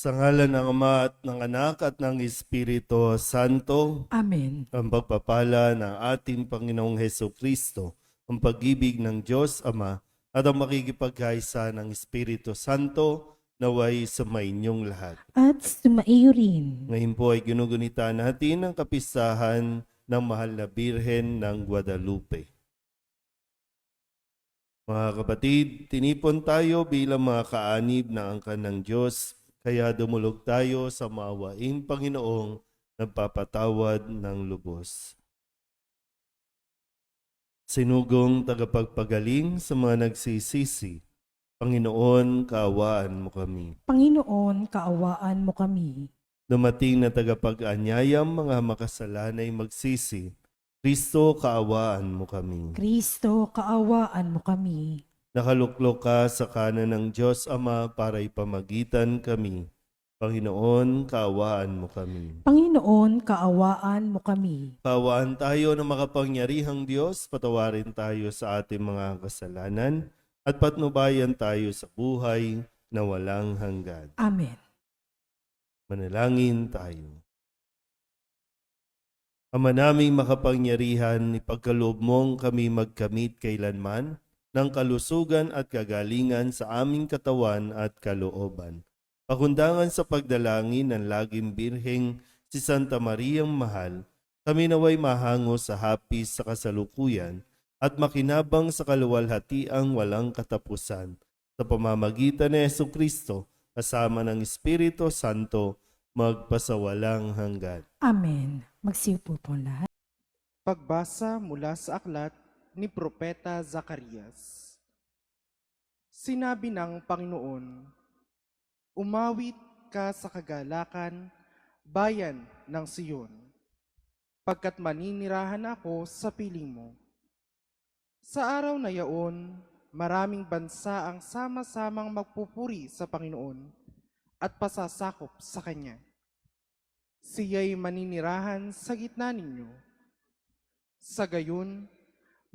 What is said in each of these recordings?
Sa ngalan ng Ama at ng Anak at ng Espiritu Santo, Amen. ang pagpapala ng ating Panginoong Heso Kristo, ang pag-ibig ng Diyos Ama, at ang makikipagkaisa ng Espiritu Santo, naway sumainyong lahat. At sumaiyo rin. Ngayon po ay ginugunita natin ang kapistahan ng Mahal na Birhen ng Guadalupe. Mga kapatid, tinipon tayo bilang mga kaanib ng angkan ng Diyos, kaya dumulog tayo sa maawaing Panginoong nagpapatawad ng lubos. Sinugong tagapagpagaling sa mga nagsisisi, Panginoon, kaawaan mo kami. Panginoon, kaawaan mo kami. Dumating na tagapag-anyayang mga makasalanay magsisi, Kristo, kaawaan mo kami. Kristo, kaawaan mo kami. Nakaluklok ka sa kanan ng Diyos Ama para ipamagitan kami. Panginoon, kaawaan mo kami. Panginoon, kaawaan mo kami. Kaawaan tayo ng makapangyarihang Diyos, patawarin tayo sa ating mga kasalanan, at patnubayan tayo sa buhay na walang hanggan. Amen. Manalangin tayo. Ama naming makapangyarihan, ipagkaloob mong kami magkamit kailanman ng kalusugan at kagalingan sa aming katawan at kalooban. Pakundangan sa pagdalangin ng laging birheng si Santa Mariang Mahal, kami naway mahango sa hapis sa kasalukuyan at makinabang sa kaluwalhatiang walang katapusan. Sa pamamagitan ni Jesucristo, kasama ng Espiritu Santo, magpasawalang hanggan. Amen. Magsiupo po lahat. Pagbasa mula sa aklat ni Propeta Zacarias. Sinabi ng Panginoon, umawit ka sa kagalakan, bayan ng Siyon, pagkat maninirahan ako sa piling mo. Sa araw na yaon, maraming bansa ang sama-samang magpupuri sa Panginoon at pasasakop sa Kanya. Siya'y maninirahan sa gitna ninyo. Sa gayon,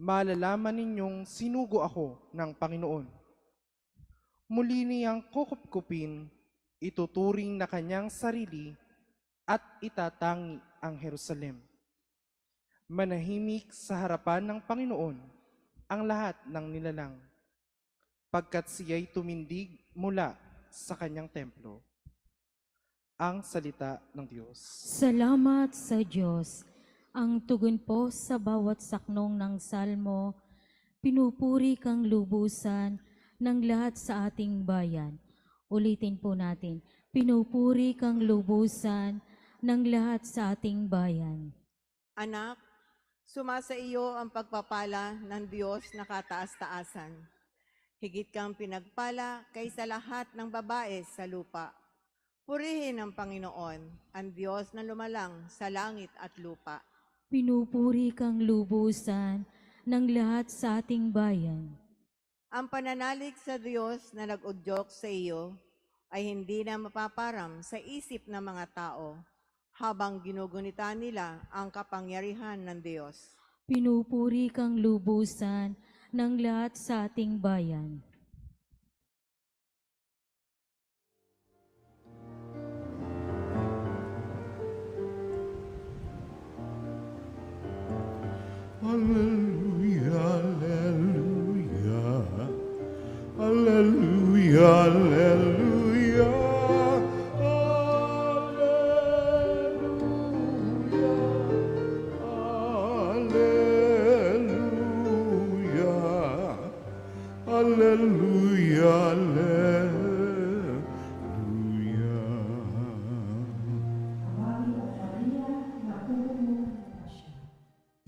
malalaman ninyong sinugo ako ng Panginoon. Muli niyang kukupkupin, ituturing na kanyang sarili at itatangi ang Jerusalem. Manahimik sa harapan ng Panginoon ang lahat ng nilalang, pagkat siya'y tumindig mula sa kanyang templo. Ang salita ng Diyos. Salamat sa Diyos. Ang tugon po sa bawat saknong ng salmo, pinupuri kang lubusan ng lahat sa ating bayan. Ulitin po natin, pinupuri kang lubusan ng lahat sa ating bayan. Anak, sumasa iyo ang pagpapala ng Diyos na kataas-taasan. Higit kang pinagpala kaysa lahat ng babae sa lupa. Purihin ang Panginoon, ang Diyos na lumalang sa langit at lupa. Pinupuri kang lubusan ng lahat sa ating bayan. Ang pananalig sa Diyos na nag-udyok sa iyo ay hindi na mapaparam sa isip ng mga tao habang ginugunita nila ang kapangyarihan ng Diyos. Pinupuri kang lubusan ng lahat sa ating bayan. Alleluia, alleluia, alleluia, alleluia, alleluia, alleluia, alleluia.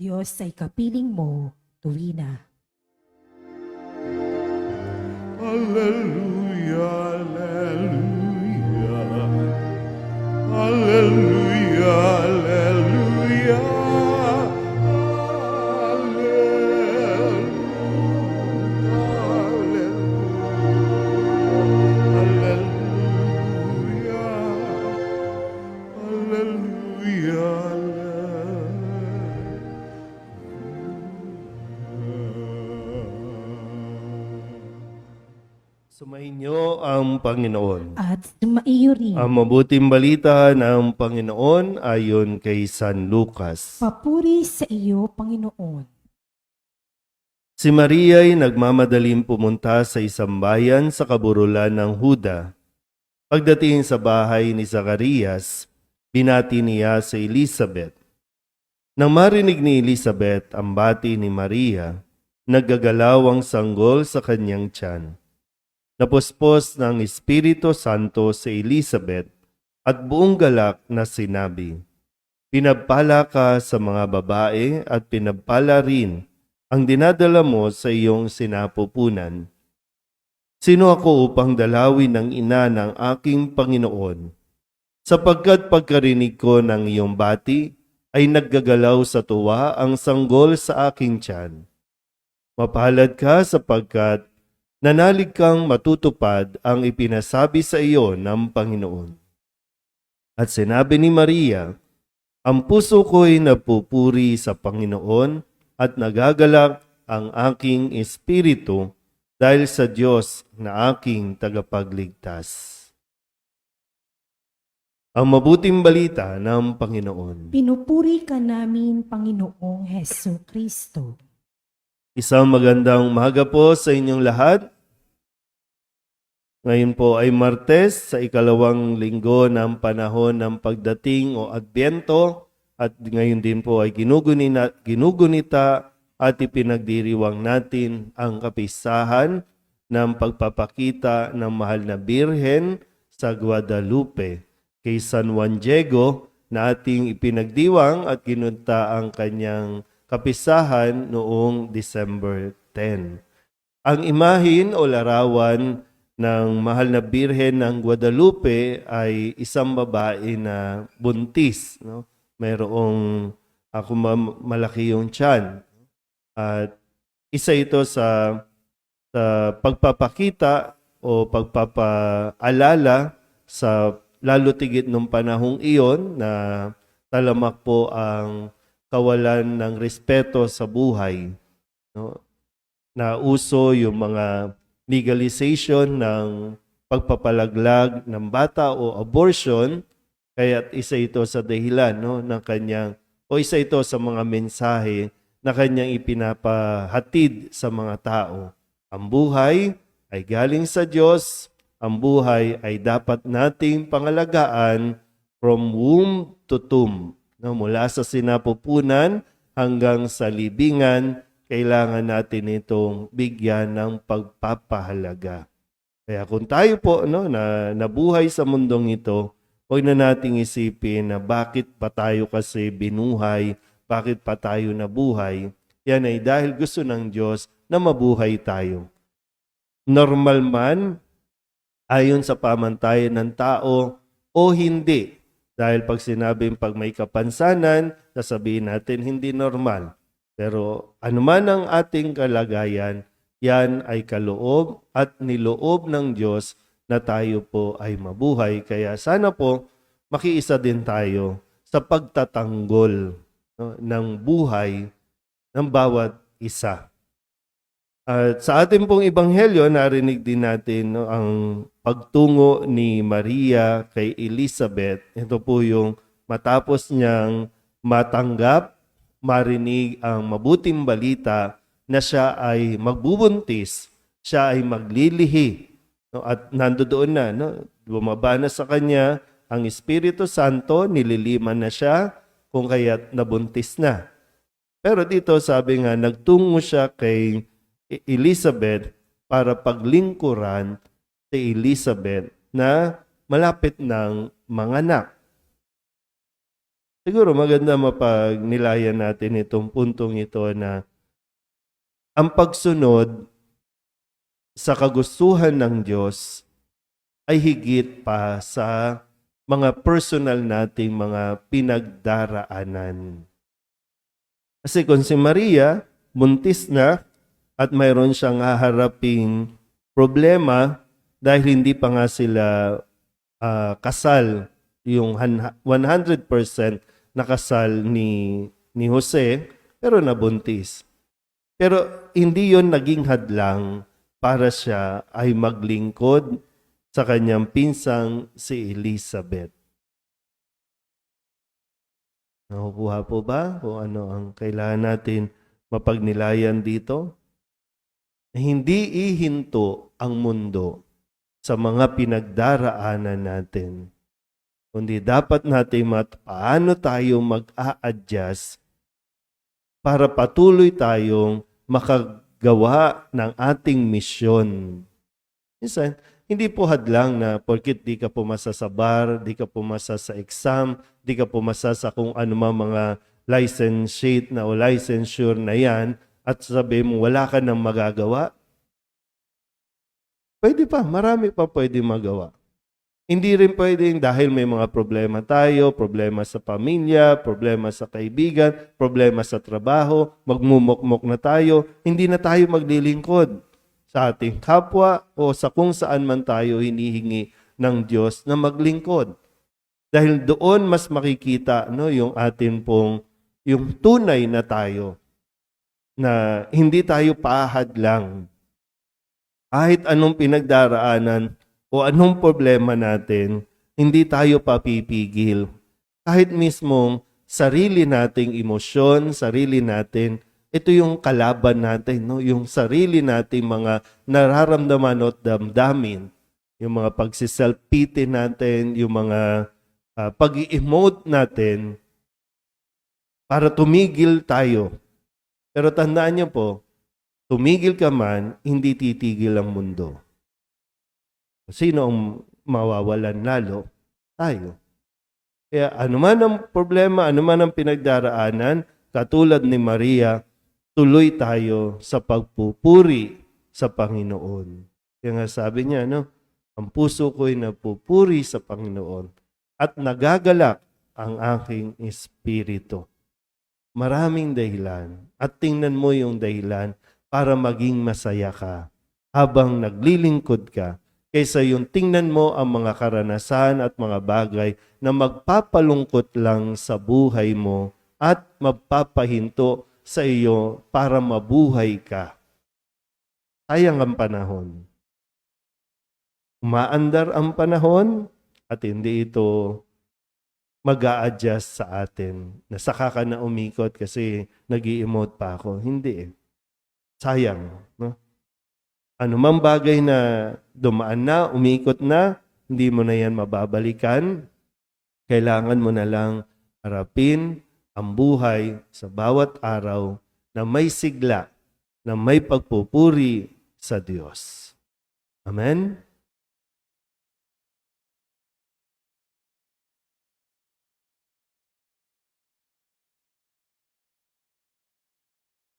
Diyos ay kapiling mo, tuwina. Alleluia, alleluia, alleluia, alleluia, alleluia, alleluia. Sumainyo ang Panginoon. At sumaiyo rin. Ang mabuting balita ng Panginoon ayon kay San Lucas. Papuri sa iyo, Panginoon. Si Maria ay nagmamadaling pumunta sa isang bayan sa kaburulan ng Huda. Pagdating sa bahay ni Zacarias, binati niya si Elizabeth. Nang marinig ni Elizabeth ang bati ni Maria, naggagalaw ang sanggol sa kanyang tiyan. Napuspos ng Espiritu Santo si Elizabeth at buong galak na sinabi, "Pinagpala ka sa mga babae at pinagpala rin ang dinadala mo sa iyong sinapupunan. Sino ako upang dalawin ng ina ng aking Panginoon? Sapagkat pagkarinig ko ng iyong bati, ay naggagalaw sa tuwa ang sanggol sa aking tiyan. Mapalad ka sapagkat nanalig kang matutupad ang ipinasabi sa iyo ng Panginoon." At sinabi ni Maria, "Ang puso ko'y napupuri sa Panginoon at nagagalak ang aking espiritu dahil sa Diyos na aking tagapagligtas." Ang mabuting balita ng Panginoon. Pinupuri ka namin, Panginoong Heso Kristo. Isang magandang umaga po sa inyong lahat. Ngayon po ay Martes sa ikalawang linggo ng panahon ng pagdating o Adbyento at ngayon din po ay ginugunita at ipinagdiriwang natin ang kapistahan ng pagpapakita ng mahal na Birhen sa Guadalupe kay San Juan Diego na ating ipinagdiwang at ginunta ang kanyang kapistahan noong December 10. Ang imahin o larawan ng mahal na Birhen ng Guadalupe ay isang babae na buntis. No? Mayroong malaki yung tiyan. At isa ito sa pagpapakita o pagpapaalala sa lalo tigit nung panahong iyon na talamak po ang kawalan ng respeto sa buhay. No? Na uso yung mga legalization ng pagpapalaglag ng bata o abortion, kaya isa ito sa dahilan ng kanyang o isa ito sa mga mensahe na kanyang ipinapahatid sa mga tao. Ang buhay ay galing sa Diyos, ang buhay ay dapat nating pangalagaan from womb to tomb. Mula sa sinapupunan hanggang sa libingan, kailangan natin itong bigyan ng pagpapahalaga. Kaya kung tayo po na nabuhay sa mundong ito, huwag na nating isipin na bakit pa tayo kasi binuhay, bakit pa tayo nabuhay. Yan ay dahil gusto ng Diyos na mabuhay tayo. Normal man, ayon sa pamantayan ng tao o hindi. Dahil pag sinabing pag may kapansanan, sasabihin natin hindi normal. Pero anuman ang ating kalagayan, yan ay kaloob at niloob ng Diyos na tayo po ay mabuhay. Kaya sana po makiisa din tayo sa pagtatanggol ng buhay ng bawat isa. At sa ating pong ebanghelyo, narinig din natin ang pagtungo ni Maria kay Elizabeth. Ito po yung matapos niyang matanggap, marinig ang mabuting balita na siya ay magbubuntis, siya ay maglilihi. At nandoon na, bumaba na sa kanya ang Espiritu Santo, nililiman na siya, kung kaya't nabuntis na. Pero dito sabi nga, nagtungo siya kay Elizabeth para paglingkuran si Elizabeth na malapit ng manganak. Siguro maganda mapagnilayan natin itong puntong ito na ang pagsunod sa kagustuhan ng Diyos ay higit pa sa mga personal nating mga pinagdaraanan. Kasi kung si Maria, buntis na at mayroon siyang haharaping problema dahil hindi pa nga sila kasal, yung 100% nakasal ni Jose, pero nabuntis. Pero hindi yon naging hadlang para siya ay maglingkod sa kanyang pinsang si Elizabeth. Nakukuha po ba kung ano ang kailangan natin mapagnilayan dito? Hindi ihinto ang mundo sa mga pinagdaraanan natin, kundi dapat natin paano tayo mag-a-adjust para patuloy tayong makagawa ng ating misyon. Minsan, hindi po hadlang na porkit di ka pumasa sa bar, di ka pumasa sa exam, di ka pumasa sa kung ano mga license sheet na o licensure na yan at sabi mo wala ka nang magagawa. Pwede pa, marami pa pwede magawa. Hindi rin pwedeng dahil may mga problema tayo, problema sa pamilya, problema sa kaibigan, problema sa trabaho, magmumukmok na tayo, hindi na tayo maglilingkod sa ating kapwa o sa kung saan man tayo hinihingi ng Diyos na maglingkod. Dahil doon mas makikita yung atin pong, yung tunay na tayo, na hindi tayo pahad lang. Kahit anong pinagdaraanan o anong problema natin, hindi tayo papipigil. Kahit mismong sarili nating emosyon, sarili natin, ito yung kalaban natin, yung sarili nating mga nararamdaman at damdamin, yung mga pagsiself-pity natin, yung mga pag-i-emote natin para tumigil tayo. Pero tandaan niyo po, tumigil ka man, hindi titigil ang mundo. Sino ang mawawalan lalo? Tayo. Kaya anuman ang problema, anuman ang pinagdaraanan, katulad ni Maria, tuloy tayo sa pagpupuri sa Panginoon. Kaya nga sabi niya, ang puso ko'y napupuri sa Panginoon at nagagalak ang aking espiritu. Maraming dahilan at tingnan mo yung dahilan para maging masaya ka habang naglilingkod ka kaysa yung tingnan mo ang mga karanasan at mga bagay na magpapalungkot lang sa buhay mo at magpapahinto sa iyo para mabuhay ka. Sayang ang panahon. Umaandar ang panahon at hindi ito mag-a-adjust sa atin. Nasaka ka na umikot kasi nag-i-emote pa ako. Hindi eh. Sayang. No? Anumang bagay na dumaan na, umikot na, hindi mo na yan mababalikan. Kailangan mo na lang harapin ang buhay sa bawat araw na may sigla, na may pagpupuri sa Diyos. Amen?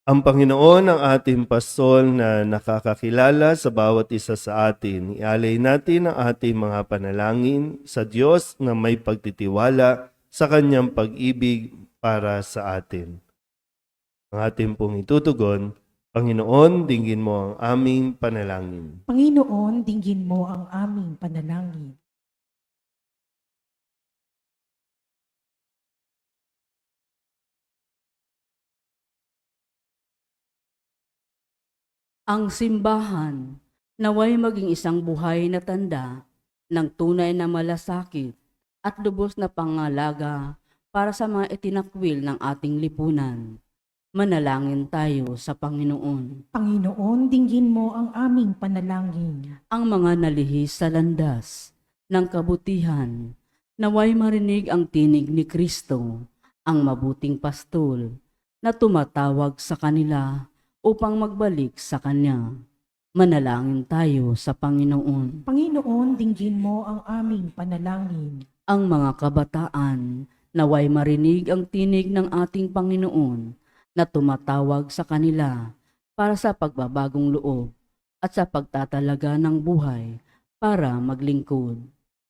Ang Panginoon ang ating pastol na nakakakilala sa bawat isa sa atin. Ialay natin ang ating mga panalangin sa Diyos na may pagtitiwala sa Kanyang pag-ibig para sa atin. Ang ating pong itutugon, Panginoon, dinggin mo ang aming panalangin. Panginoon, dinggin mo ang aming panalangin. Ang simbahan naway maging isang buhay na tanda ng tunay na malasakit at lubos na pangalaga para sa mga itinakwil ng ating lipunan. Manalangin tayo sa Panginoon. Panginoon, dinggin mo ang aming panalangin. Ang mga nalihis sa landas ng kabutihan, naway marinig ang tinig ni Kristo, ang mabuting pastol, na tumatawag sa kanila upang magbalik sa Kanya. Manalangin tayo sa Panginoon. Panginoon, dinggin mo ang aming panalangin. Ang mga kabataan, naway marinig ang tinig ng ating Panginoon na tumatawag sa kanila para sa pagbabagong loob at sa pagtatalaga ng buhay para maglingkod.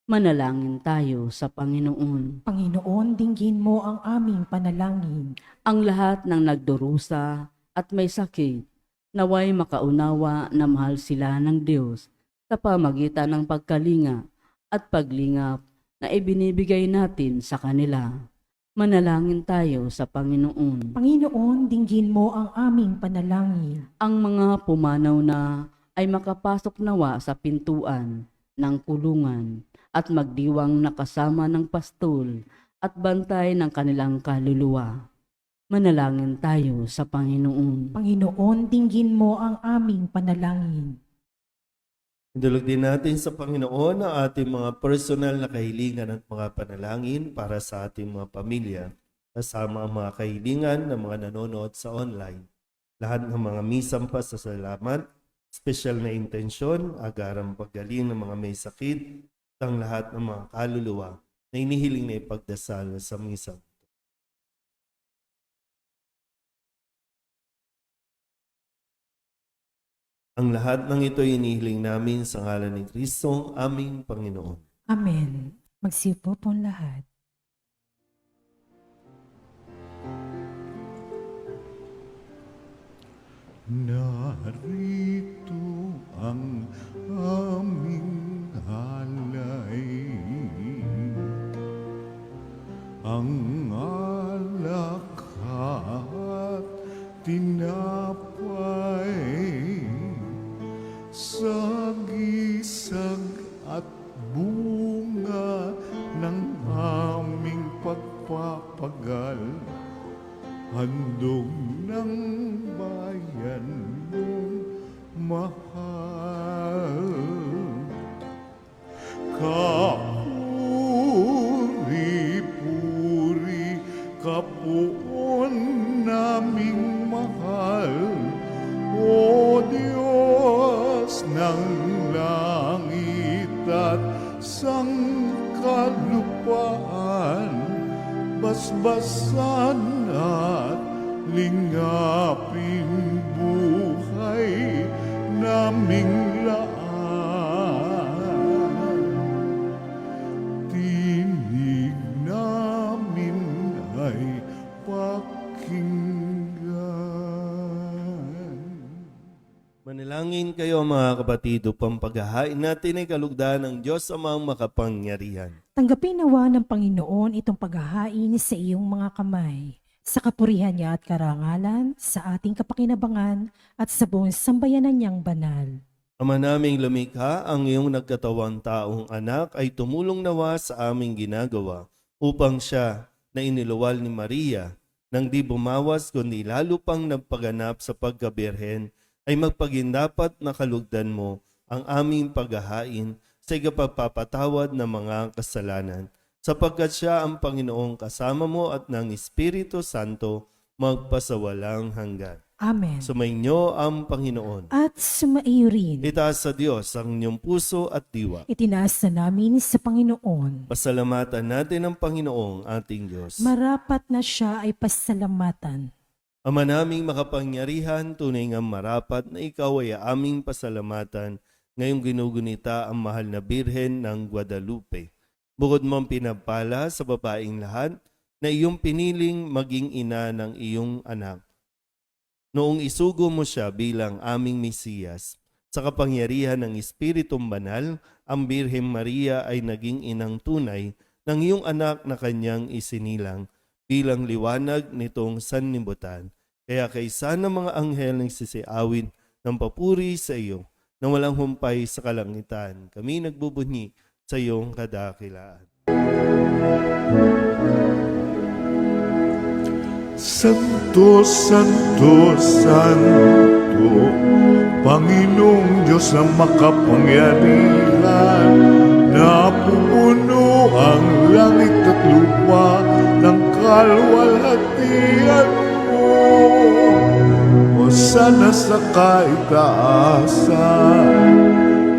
Manalangin tayo sa Panginoon. Panginoon, dinggin mo ang aming panalangin. Ang lahat ng nagdurusa at may sakit, naway makaunawa na mahal sila ng Diyos sa pamagitan ng pagkalinga at paglingap na ibinibigay natin sa kanila. Manalangin tayo sa Panginoon. Panginoon, dinggin mo ang aming panalangin. Ang mga pumanaw na ay makapasok nawa sa pintuan ng kulungan at magdiwang nakasama ng pastol at bantay ng kanilang kaluluwa. Manalangin tayo sa Panginoon. Panginoon, dinggin mo ang aming panalangin. Idulog din natin sa Panginoon ang ating mga personal na kahilingan at mga panalangin para sa ating mga pamilya, kasama ang mga kahilingan ng mga nanonood sa online. Lahat ng mga misang pasasalamat, special na intensyon, agarang paggaling ng mga may sakit, at ang lahat ng mga kaluluwa na inihiling na ipagdasal sa misa. Ang lahat ng ito inihiling namin sa ngalan ni Kristo, aming Panginoon. Amen. Magsiupo po ang lahat. Narito ang aming halay, ang alak at tinapay, sagisag at bunga ng aming pagpapagal, handog ng bayan mong mahal. Kapuri-puri ka poon naming mahal, O Diyos ng langit at sangkalupaan, basbasan at lingapin buhay naming laan. Tinig namin ay pakinggan. Manalangin kayo mga kapatid upang paghahain natin ay kalugdan ng Diyos Amang makapangyarihan. Tanggapin nawa ng Panginoon itong paghahain sa iyong mga kamay, sa kapurihan niya at karangalan, sa ating kapakinabangan at sa buong sambayanan niyang banal. Ama naming lumikha, ang iyong nagkatawang taong anak ay tumulong nawa sa aming ginagawa upang siya na iniluwal ni Maria nang di bumawas kundi lalo pang nagpaganap sa pagkabirhen ay magpagindapat na kalugdan mo ang aming paghahain sa ikapagpapatawad ng mga kasalanan, sapagkat siya ang Panginoong kasama mo at ng Espiritu Santo magpasawalang hanggan. Amen. Sumainyo ang Panginoon. At sumaiyo rin. Itaas sa Diyos ang inyong puso at diwa. Itinaas na namin sa Panginoon. Pasalamatan natin ang Panginoong ating Diyos. Marapat na siya ay pasalamatan. Ama naming makapangyarihan, tunay nga marapat na ikaw ay aming pasalamatan ngayong ginugunita ang mahal na Birhen ng Guadalupe. Bukod mong pinapala sa babaeng lahat na iyong piniling maging ina ng iyong anak. Noong isugo mo siya bilang aming Mesiyas, sa kapangyarihan ng Espiritong Banal, ang Birhen Maria ay naging inang tunay ng iyong anak na kanyang isinilang bilang liwanag nitong sanlibutan. Kaya kaysa ng mga anghel ng sisiawin ng papuri sa iyo, na walang humpay sa kalangitan, kami nagbubunyi sa iyong kadakilaan. Santo, Santo, Santo, Panginoong Diyos na makapangyarihan, napupuno ang langit at lupa ng kalwalhatian mo. Hosana sa kaitaasan,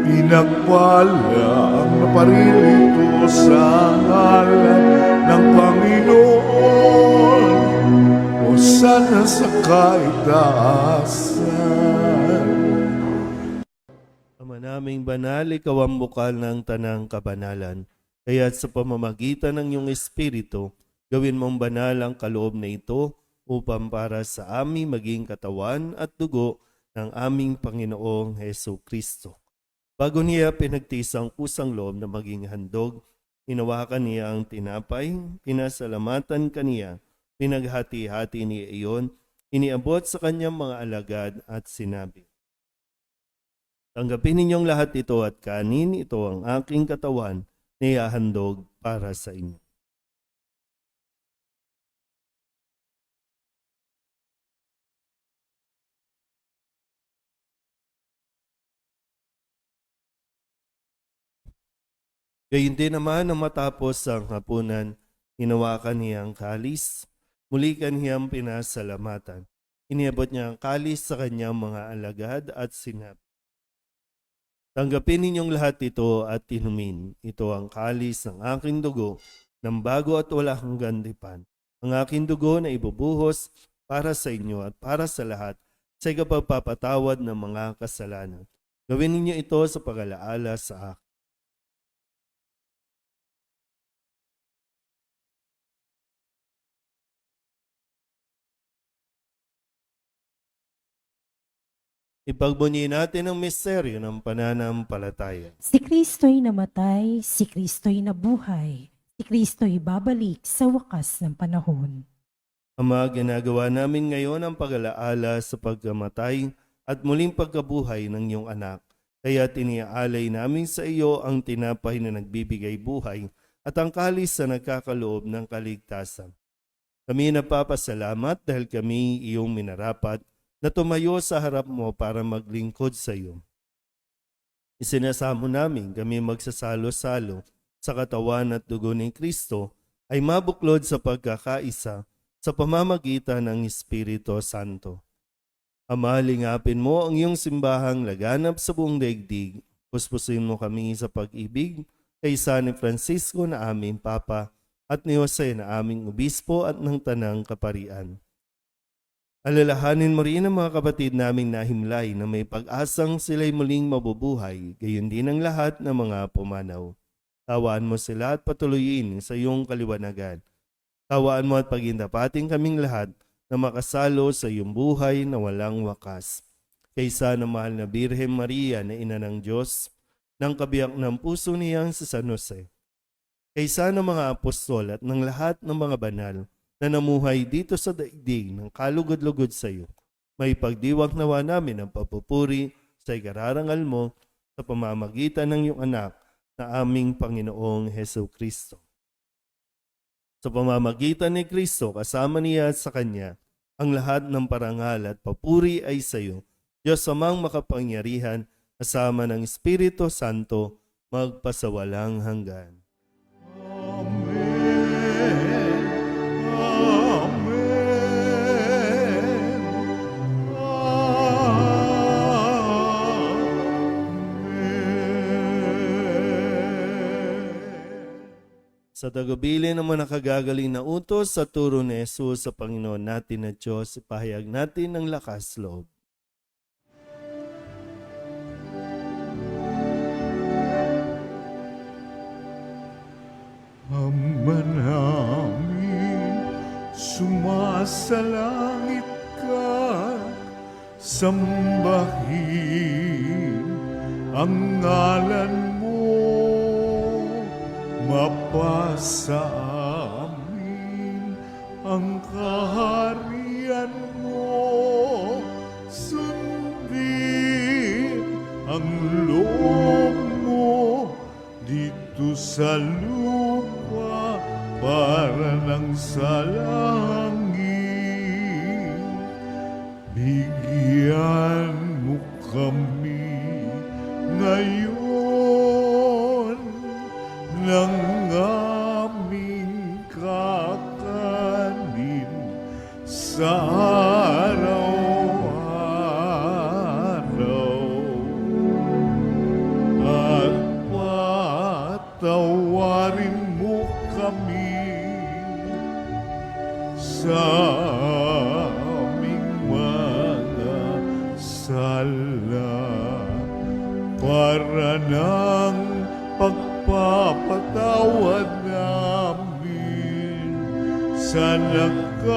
pinagpala ang naparirito sa ngalan ng Panginoon. Hosana sa kaitaasan. Ama naming banal, ikaw ang bukal ng tanang kabanalan. Kaya't sa pamamagitan ng iyong Espiritu, gawin mong banal ang kaloob na ito upang para sa aming maging katawan at dugo ng aming Panginoong Heso Kristo. Bago niya pinagtiis ang kusang loob na maging handog, hinawakan niya ang tinapay, pinasalamatan kaniya, pinaghati-hati niya iyon, iniabot sa kanyang mga alagad at sinabi, Tanggapin ninyong lahat ito at kanin, ito ang aking katawan na ihahandog para sa inyo. Gayun din naman nang matapos ang hapunan, hinawakan niya ang kalis, muli kaniyang pinasalamatan. Iniabot niya ang kalis sa kanyang mga alagad at sinabi, tanggapin ninyong lahat ito at inumin. Ito ang kalis ng aking dugo, ng bago at wala hanggang tipan. Ang aking dugo na ibubuhos para sa inyo at para sa lahat sa ikapagpapatawad ng mga kasalanan. Gawin ninyo ito sa pag-alaala sa akin. Ipagbunyi natin ang misteryo ng pananampalataya. Si Kristo'y namatay, si Kristo'y nabuhay, si Kristo'y babalik sa wakas ng panahon. Ama, ginagawa namin ngayon ang pag-alaala sa pagkamatay at muling pagkabuhay ng iyong anak. Kaya tiniaalay namin sa iyo ang tinapay na nagbibigay buhay at ang kalis na nagkakaloob ng kaligtasan. Kami napapasalamat dahil kami iyong minarapat na tumayo sa harap mo para maglingkod sa iyo. Isinasamo namin kami magsasalo-salo sa katawan at dugo ni Kristo ay mabuklod sa pagkakaisa sa pamamagitan ng Espiritu Santo. Ama, lingapin mo ang iyong simbahang laganap sa buong daigdig. Puspusin mo kami sa pag-ibig kay San Francisco na aming Papa at ni Jose na aming Obispo at ng Tanang Kaparian. Alalahanin mo rin ang mga kapatid naming nahimlay na may pag-asang sila'y muling mabubuhay, gayon din ang lahat ng mga pumanaw. Tawaan mo sila at patuloyin sa iyong kaliwanagan. Tawaan mo at pagindapating kaming lahat na makasalo sa iyong buhay na walang wakas. Kaysa ng mahal na Birhen Maria na ina ng Diyos, ng kabiyak ng puso niyang si San Jose. Kaysa ng mga apostol at ng lahat ng mga banal na namuhay dito sa daigdig ng kalugod-lugod sa iyo, may pagdiwang nawa namin ang papupuri sa ikararangal mo sa pamamagitan ng iyong anak na aming Panginoong Hesu Kristo. Sa pamamagitan ni Kristo, kasama niya at sa Kanya, ang lahat ng parangal at papuri ay sa iyo, Diyos amang makapangyarihan, kasama ng Espiritu Santo, magpasawalang hanggan. Sa tagubilin ng mga nakagagaling na utos sa turo ni Jesus sa Panginoon natin na Diyos, ipahayag natin ng lakas loob. Ama namin, sumasalangit ka, sambahin ang ngalan mo, mapasa amin ang kaharian mo, sundin ang loob mo dito sa lupa para ng sa langit. Bigyan mo kami ngayon ng aming kakanin sa araw-araw at patawarin mo kami sa aming mga sala para ng pagpapatawad namin sa nakakasala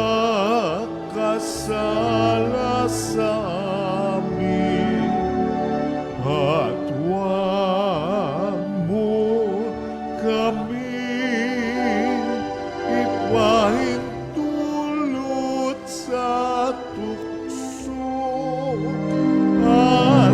sa amin at huwag mo kami ipahintulot sa tukso at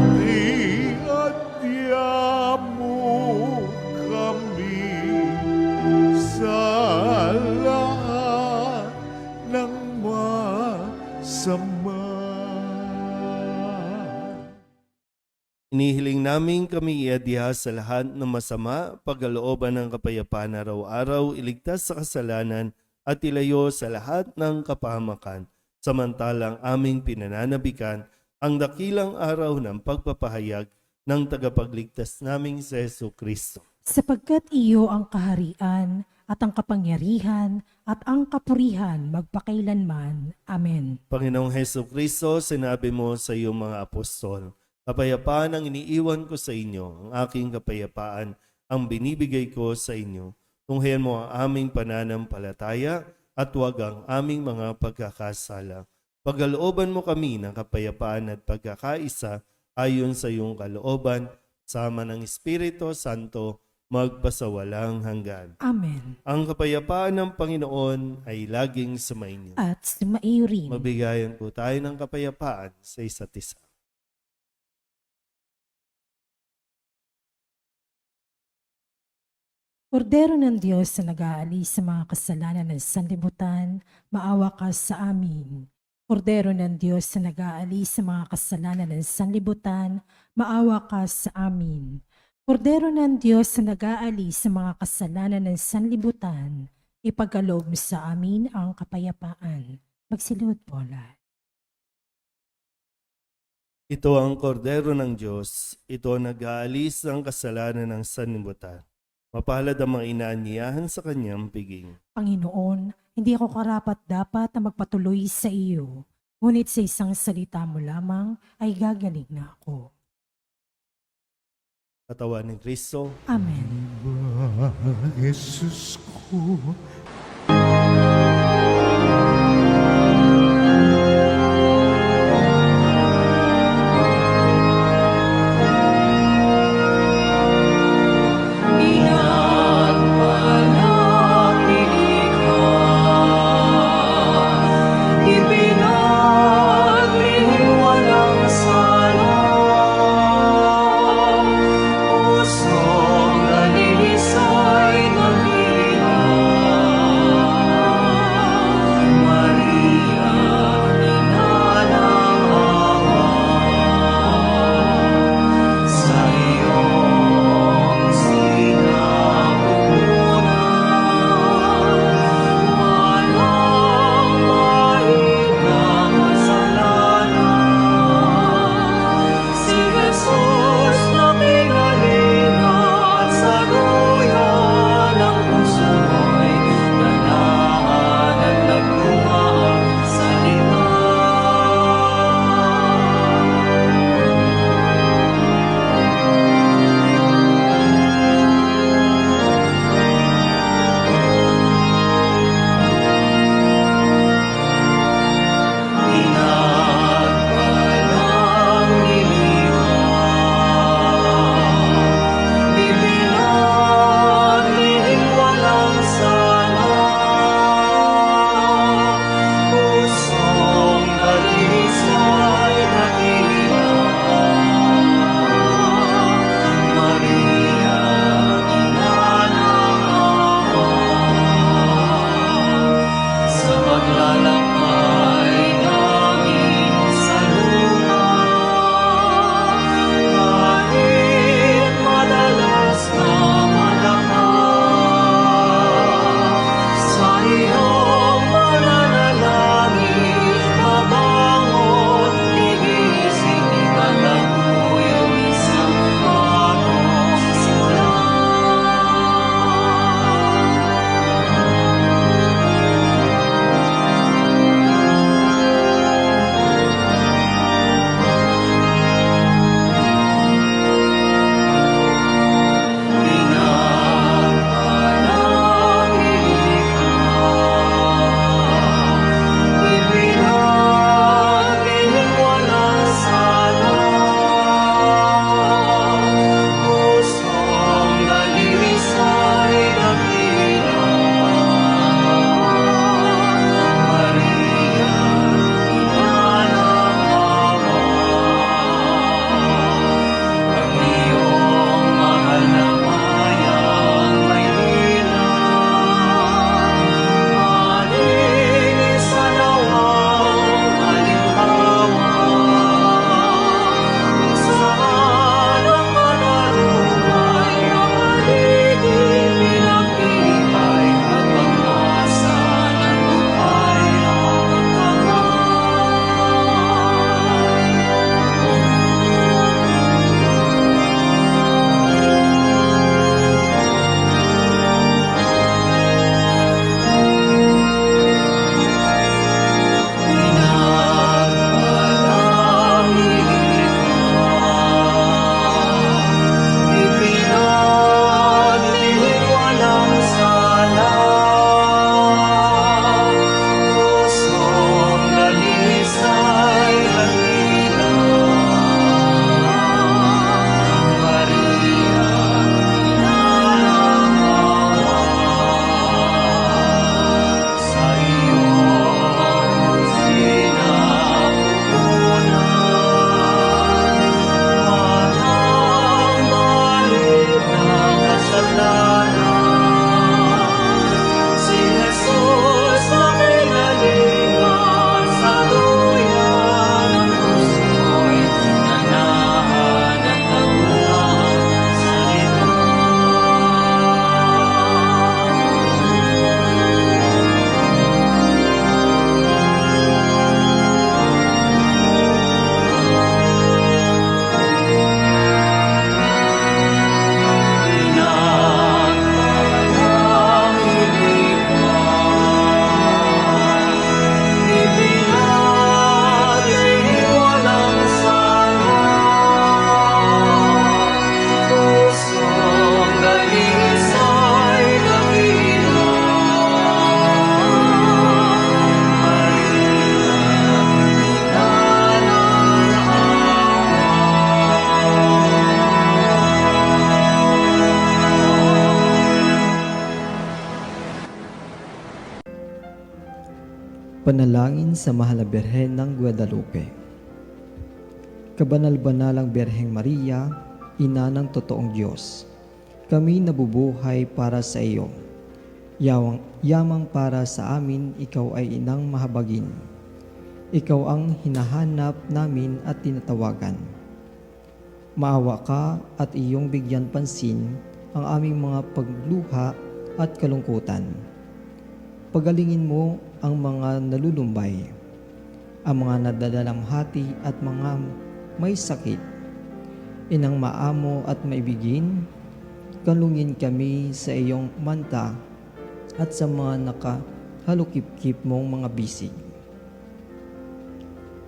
Inihiling namin kami iadya sa lahat ng masama, pagkalooban ng kapayapaan araw-araw, iligtas sa kasalanan at ilayo sa lahat ng kapahamakan. Samantalang aming pinananabikan ang dakilang araw ng pagpapahayag ng tagapagligtas naming si Jesu Kristo. Sapagkat iyo ang kaharian at ang kapangyarihan at ang kapurihan magpakailanman. Amen. Panginoong Heso Kristo, sinabi mo sa iyong mga apostol, kapayapaan ang iniiwan ko sa inyo, ang aking kapayapaan ang binibigay ko sa inyo. Tunghayan mo ang aming pananampalataya at huwag ang aming mga pagkakasala. Pagkalooban mo kami ng kapayapaan at pagkakaisa ayon sa iyong kalooban, sama ng Espiritu Santo, magpasawalang hanggan. Amen. Ang kapayapaan ng Panginoon ay laging sumainyo. At sumaiyo rin. Mabigayan po tayo ng kapayapaan sa isa't isa. Kordero ng Diyos na nag-aalis sa mga kasalanan ng sanlibutan, maawa ka sa amin. Kordero ng Diyos na nag-aalis sa mga kasalanan ng sanlibutan, maawa ka sa amin. Kordero ng Diyos na nag-aalis sa mga kasalanan ng sanlibutan, ipagkaloob mo sa amin ang kapayapaan. Magsilod po lahat. Ito ang kordero ng Diyos, ito ang nag-aalis ng kasalanan ng sanlibutan. Mapalad ang mga inaanyayahan sa kanyang piging. Panginoon, hindi ako karapat-dapat na magpatuloy sa iyo, ngunit sa isang salita mo lamang ay gagaling na ako. Katawan ni Kristo, Amen. Jesus ko, Pusong nalilisay, naghihilang. Panalangin sa Mahal na Birhen ng Guadalupe. Kabanal-banalang Birheng Maria, Ina ng Totoong Diyos, kami nabubuhay para sa iyo. Yamang para sa amin, ikaw ay inang mahabagin. Ikaw ang hinahanap namin at tinatawagan. Maawa ka at iyong bigyan pansin ang aming mga pagluha at kalungkutan. Pagalingin mo ang mga nalulumbay, ang mga nadadalamhati at mga may sakit. Inang maamo at maibigin, kalungin kami sa iyong manta at sa mga nakahalukip-kip mong mga bisig.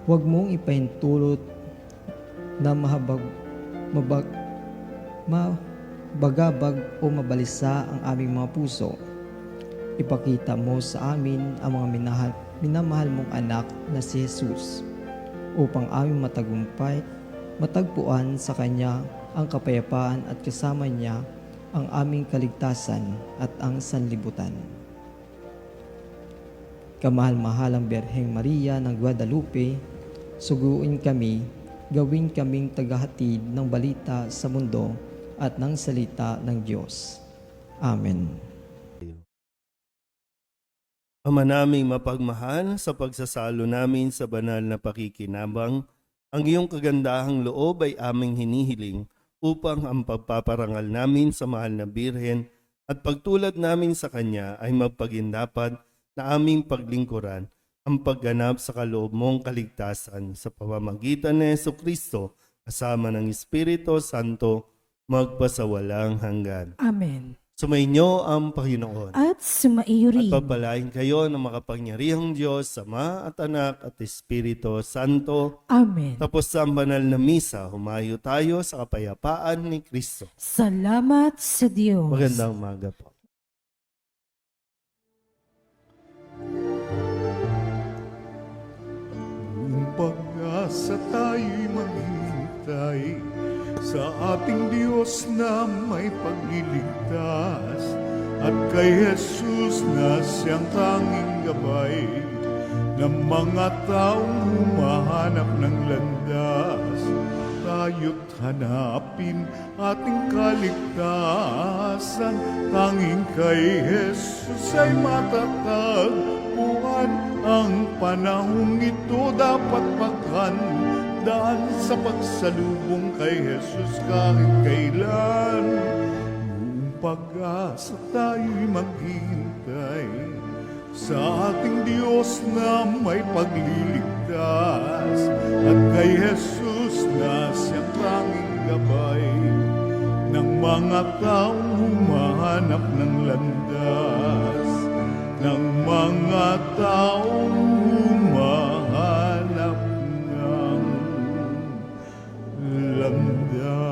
Huwag mong ipahintulot na mabagabag o mabalisa ang aming mga puso. Ipakita mo sa amin ang mga minamahal mong anak na si Jesus upang aming matagpuan sa Kanya ang kapayapaan at kasama niya ang aming kaligtasan at ang sanlibutan. Kamahal-mahalang Birheng Maria ng Guadalupe, suguin kami, gawin kaming tagahatid ng balita sa mundo at ng salita ng Diyos. Amen. Ama naming mapagmahal, sa pagsasalo namin sa banal na pakikinabang, ang iyong kagandahang loob ay aming hinihiling upang ang pagpaparangal namin sa mahal na Birhen at pagtulad namin sa Kanya ay magpagindapat na aming paglingkuran ang pagganap sa kaloob mong kaligtasan sa pamamagitan ni Jesucristo kasama ng Espiritu Santo magpasawalang hanggan. Amen. Sumainyo ang Panginoon. At sumaiyo At rin. pagpalain kayo ng makapangyarihang Diyos, Ama at Anak at Espiritu Santo. Amen. Tapos sa banal na misa, humayo tayo sa kapayapaan ni Kristo. Salamat sa Diyos. Magandang umaga po. Kung pag-asa tayo'y maghintay sa ating Diyos na may pagliligtas at kay Jesus na siyang tanging gabay ng mga taong humahanap ng landas. Tayo't hanapin ating kaligtasan, tanging kay Jesus ay matatagpuan. Ang panahong ito dapat paghandaan sa pagsalubong kay Jesus kahit kailan. Buong pag-asa tayo'y maghintay sa ating Diyos na may pagliligtas at kay Jesus na siyang tanging gabay ng mga taong humahanap ng landas, ng mga taong humahanap ng landas.